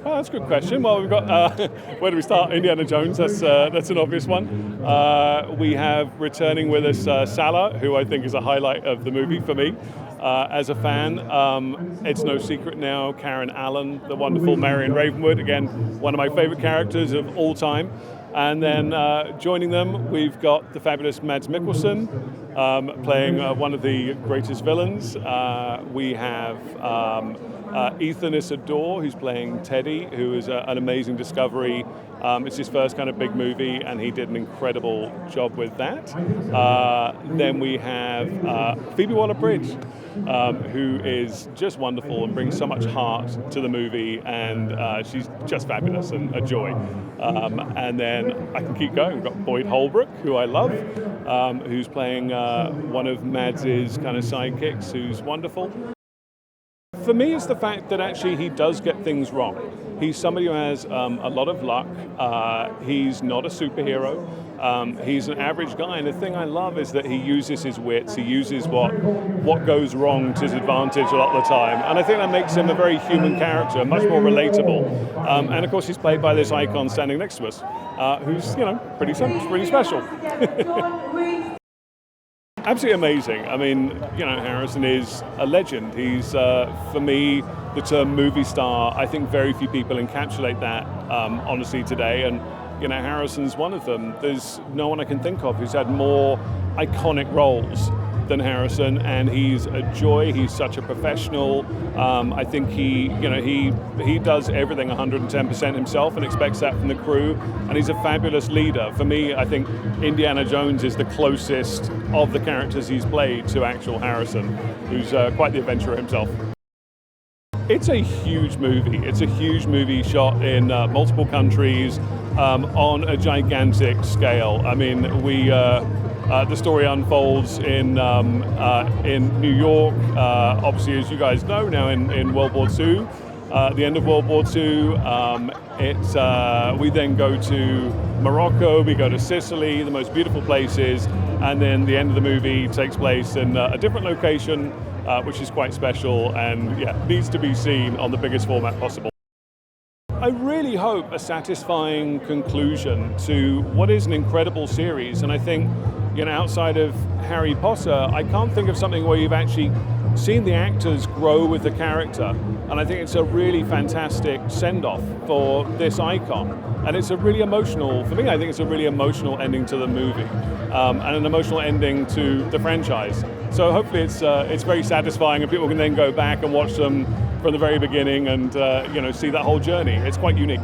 Oh, that's a good question. Well, we've got, where do we start? Indiana Jones, that's an obvious one. We have returning with us Sallah, who I think is a highlight of the movie for me. As a fan, it's no secret now, Karen Allen, the wonderful Marion Ravenwood, again, one of my favorite characters of all time. And then joining them, we've got the fabulous Mads Mikkelsen, playing one of the greatest villains. We have Ethan Isidore, who's playing Teddy, who is an amazing discovery. It's his first kind of big movie, and he did an incredible job with that. Then we have Phoebe Waller-Bridge, who is just wonderful and brings so much heart to the movie, and she's just fabulous and a joy. And then I can keep going. We've got Boyd Holbrook, who I love, who's playing one of Mads's kind of sidekicks, who's wonderful. For me, it's the fact that actually he does get things wrong. He's somebody who has a lot of luck. He's not a superhero. He's an average guy, and the thing I love is that he uses his wits. He uses what goes wrong to his advantage a lot of the time, and I think that makes him a very human character, much more relatable. And of course, he's played by this icon standing next to us, who's pretty special. Absolutely amazing. I mean, Harrison is a legend. He's, for me, the term movie star, I think very few people encapsulate that honestly today, and Harrison's one of them. There's no one I can think of who's had more iconic roles than Harrison, and he's a joy. He's such a professional. I think he does everything 110% himself and expects that from the crew, and he's a fabulous leader. For me, I think Indiana Jones is the closest of the characters he's played to actual Harrison, who's quite the adventurer himself. It's a huge movie. It's a huge movie shot in multiple countries on a gigantic scale. I mean, the story unfolds in New York, obviously, as you guys know, now in World War II, the end of World War II. We then go to Morocco, we go to Sicily, the most beautiful places, and then the end of the movie takes place in a different location, which is quite special and needs to be seen on the biggest format possible. I really hope a satisfying conclusion to what is an incredible series, and I think outside of Harry Potter, I can't think of something where you've actually seen the actors grow with the character, and I think it's a really fantastic send-off for this icon, and it's a really emotional, for me, I think it's a really emotional ending to the movie, and an emotional ending to the franchise. So hopefully it's very satisfying, and people can then go back and watch them from the very beginning and see that whole journey. It's quite unique.